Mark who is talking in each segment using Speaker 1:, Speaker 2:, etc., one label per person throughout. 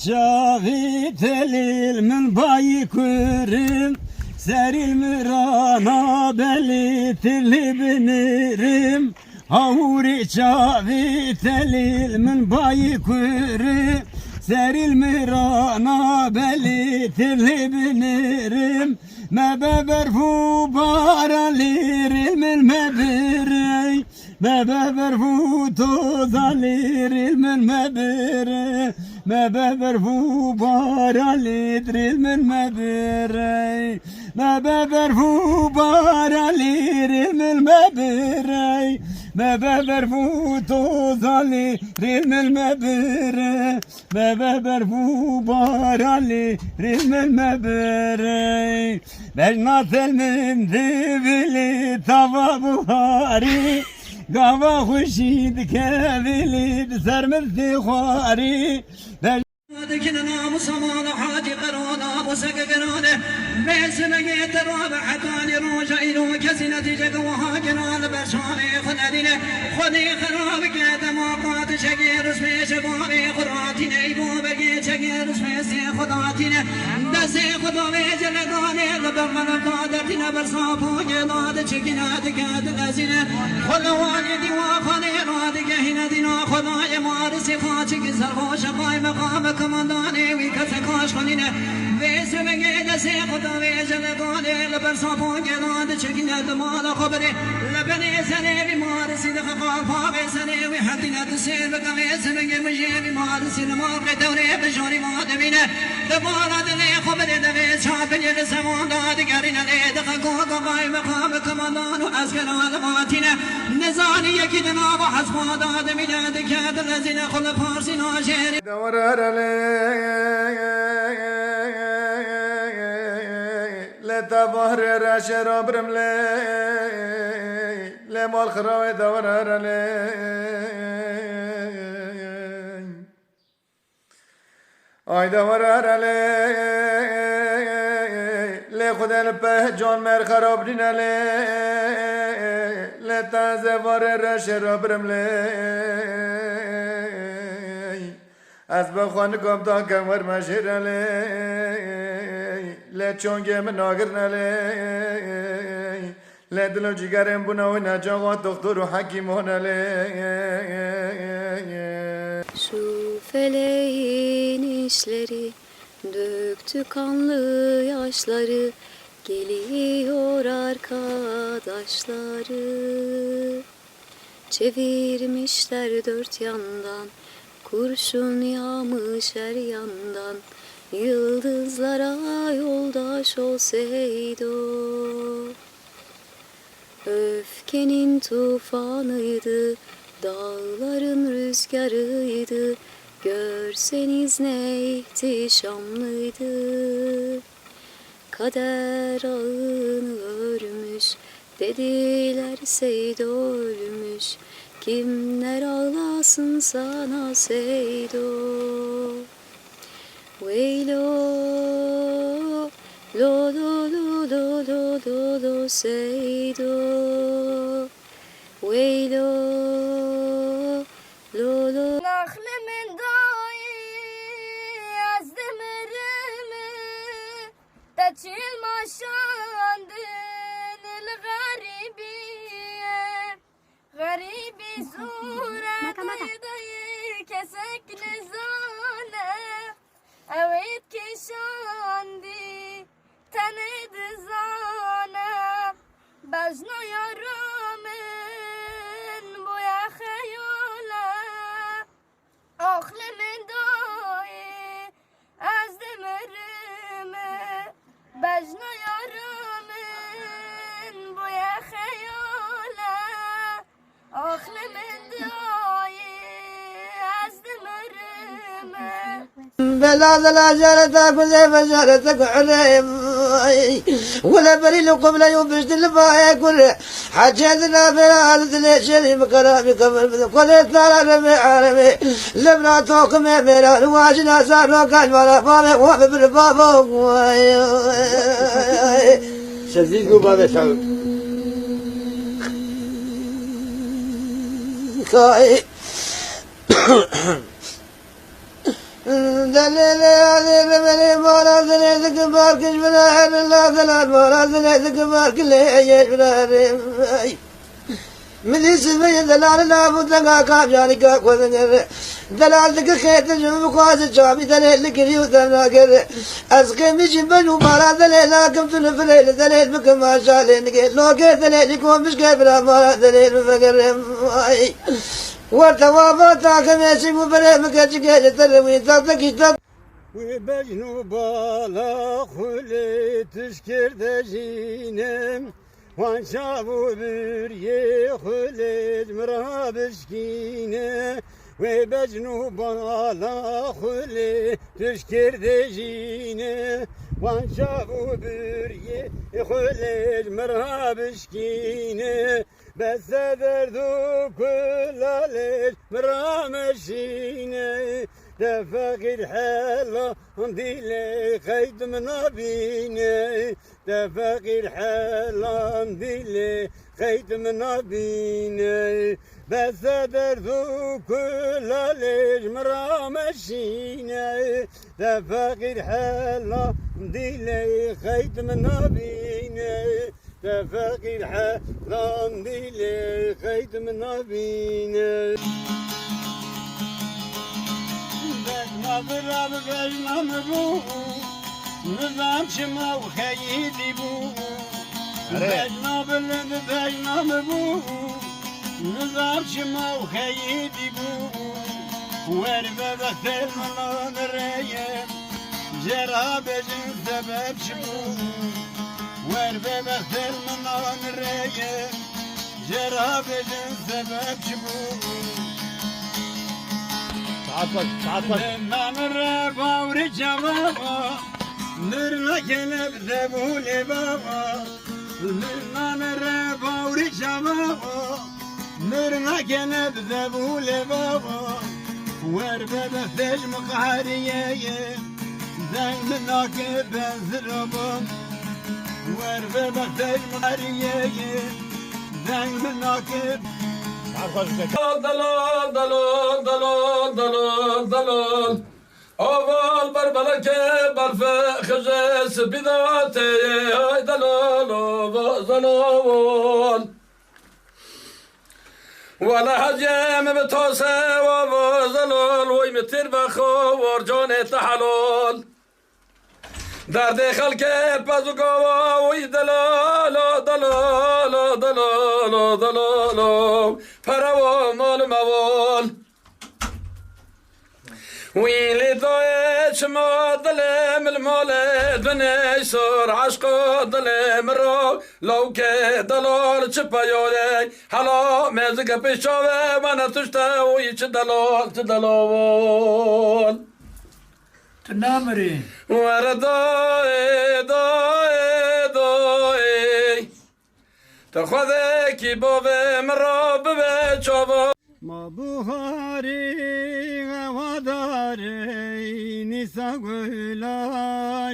Speaker 1: çavi telil min bayi kurim seril mirana beli tilli binirim havuri çavi telil min bayi kurim seril mirana beli tilli binirim mebeber fu baraliril min mebirey mebeber fu tozaliril min mebirey mebeber fu baraliril min mebirey mebeber fu baraliril min mebirey mebeber fu tozaliril min mebirey mebeber fu baraliril min mebirey Bejnatel min divili tava buhari Gava huşid kevilid sermizdi khari
Speaker 2: دكنا ناموس مال حاجي قرونا بوسك قرونه بيسنا جيتر وبحتاني روجا إلو كسنة جك وهاجنا البشاري خندنا خدي خرابك دماقات شقير اسمي شبابي خراتي نيبو بقي شقير اسمي سي خداتنا دسي خدا ويجل داني لبمن قادرتنا برصافو جداد شكنا دكاد الأزنا خلواني ديوا خاني رادك هنا دينا خدا يمارسي خاتك سرخوش قاي مقامك مداني ويكسكاش خلينا ويسو بقيد سيقضا ويجل قولي لبرصافو جداد شكنا دمال خبري لبني سني بمارسي دخقال فاقي سني ويحدنا تسير بقى ويسو بقي مجي بمارسي نماقي دوري بجوري مادمينا دمالا دلي خبري دمي شابني لسمون داد قرين لي دخقوق قاي مقامك مدان وأسكر علماتنا نزاني يكدنا وحسبا داد منا دكاد الذين خل فارسي ناشيري
Speaker 3: دورر لا تبهر رشرب رملي لا مال خراوي دورر آی دورر لا خدا البه جان مر خراب دينا لا تزور رشرب رملي از بخوان کم تا کمر مشیر علی لی چونگه من ناگر نلی لی دلو جگرم بناوی نجاقا دکتر و حکیمون علی
Speaker 4: Şu feleğin işleri döktü kanlı yaşları geliyor arkadaşları çevirmişler dört yandan kurşun yağmış her yandan yıldızlara yoldaş olsaydı öfkenin tufanıydı dağların rüzgarıydı görseniz ne ihtişamlıydı kader ağını örmüş dediler Seydo ölmüş kimler ağlasın sana Seydo Veylo lo lo lo lo lo lo lo Seydo Veylo lo lo
Speaker 5: Naklimin dahi azdemirimi Taçil maşandın il garibiye Garibi suret dayı kesek nizane Evet kişandi tenid zane Bejna yaramın bu ya khayole Akhlimin dahi az demirimi Bejna yaramın bu ya khayole Akhlimin dahi az demirimi
Speaker 6: بلا لا جارتك وزي ما جارتك عليم ولا بريل قبل يوم بجد الباية كل حاجاتنا بلا عدد ليشري مكرامي كمل كل ترى رمي عالمي لبنا توكم بلا نواجنا سارنا كان ولا فامي وفي بالبابا
Speaker 1: Sezgiyi bana çağır.
Speaker 6: دليل هذه بمني مولا زنيتك باركش بلا حل الله ثلاث مولا زنيتك بارك اللي يجيش بلا مدي سبي دلال لا بد كاب جاني كا كوزنجر دلال دك خيت جو بقاس جابي دلال لكريو دنا كر اسكي مش بنو مارا دلال كم تنفل دلال بك ما شالين كي لو كي دلال كوم مش كبر مارا دلال فكر اي وتوابا تاك ماشي مبرم كجك تلوي تاك
Speaker 1: وبجنو بالا خلي تشكر دجينم وان شابو بريه خلد مرابشكينه وبجنو بالا خلي تشكر دجينه وان شابو بريه خلد مرابشكينه بس دردو كل ليش مرامشينه تفاقد حلا ديلي خيط منابيني تفاقد حلا ديلي خيط منابيني بس دردو كل ليش مرامشيني تفاقد حلا ديلي خيط منابيني تفاقد حلا ديلي خيط منابيني براب بجنام بو نظام شما وخيدي بو بجنام بلد بجنام بو نظام شما وخيدي بو وربا بختر ملان الريم جرا بجن سبب شبو وربا بختر ملان الريم جرا بجن سبب شبو من ربا ورجبابا نرنا كلب ذبول بابا من ربا ورجبابا نرنا كلب ذبول بابا وربا بفتش مقهرية زين منك بنزربا وربا بفتش مقهرية زين منك
Speaker 7: دلال دلال دلال دلال دلال اول بر بلکه برف خجه سپیداته ای دلال دلال ولا حجم بتاسه و دلال وی متر بخو ورجان تحلال درد خلق پزو گوا وی دلال دلال دلال دلال پروا مال موال ویلی دای شما دلم المال دنی سر عشق دلم را لو که دلال چه پیاده حالا مزگ پیشاوه من تشته وی چه دلال چه دلال
Speaker 1: تنامري
Speaker 7: وردای دای دای تخوذه کی باوه مرا به چاوا
Speaker 1: ما بخاري غواداري نسا قولا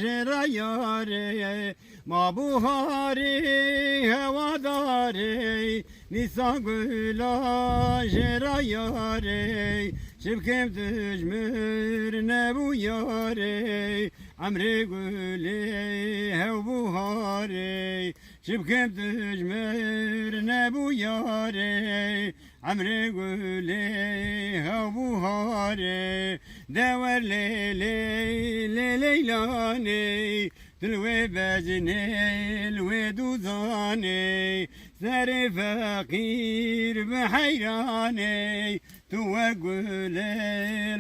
Speaker 1: جراياري ما بخاري غواداري نسا قولا جراياري شبكم تجمر نبو ياري عمري قولي هو بخاري شبكم تجمر نبو ياري عمري قولي هو بخاري دور ليلي ليلاني تلوي بجني الوي دوزاني سري فقير بحيراني توقل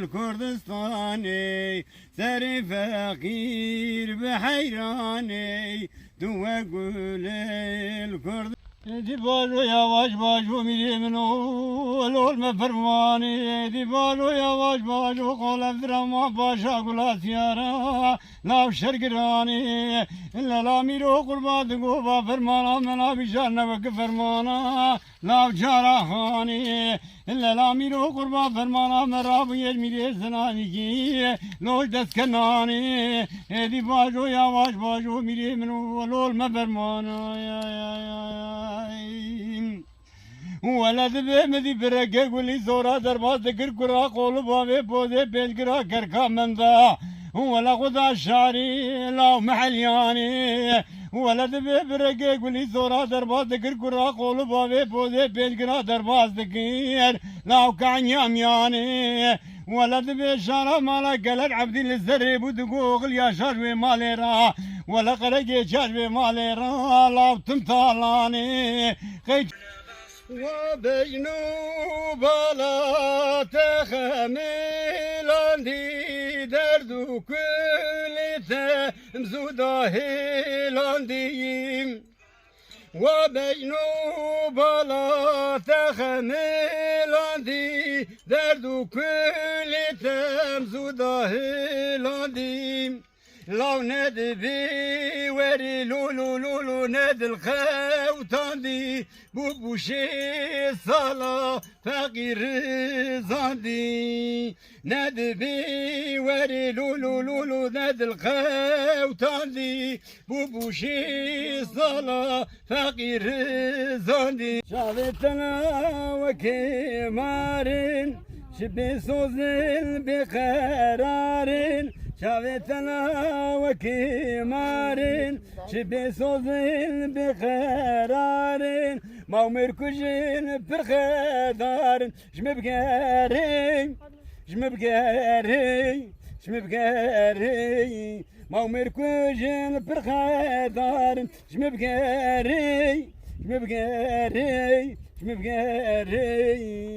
Speaker 1: الكردستاني سري فقير بحيراني توقل الكردستاني دی بالو یواش باش و میری منو لول مفرمانی دی بالو یواش باش و قلب درما باشا گلاسیارا ناو شرگرانی لالا میرو قربات گو با فرمانا منا بیشار نبک فرمانا ناو جارا خانی لالا میرو قربات فرمانا مرا بیش میری زنانی کی لوش دست کنانی دی بالو یواش باش و میری منو لول مفرمانا ولد بمدي برقق ولي زورا درباز دقر قرا قول بابي بوزي بيلقرا كركا من ذا ولا غدا شاري لا محلياني ولد برقق ولي زورا درباز دقر قرا قول بابي بوزي بيلقرا درباز دقير لا كان يامياني ولد بشارة مالا قلت عبدي للزرب ودقوغ يا شربي مالي را ولا قرقي شربي مالي را لا تمثالاني خيج وبجنوب لا تخمل عندي درد كل تمزوده العندي وبجنوب لا تخمل عندي درد كل تمزوده العندي لو ندبي وري لولو لولو ند الخوتاندي بوبوشي صلاة فقير زاندي ندبي وري لولو لولو ند الخوتاندي بوبوشي صلاة فقير زاندي شافتنا وكيمارين شبي صوزن بقرارين شافتنا وكيمارين شبي صوزين بخرارين ما مركوجين برخدارين جمبقارين جمبقارين جمبقارين ما مركوجين برخدارين جمبقارين جمبقارين جمبقارين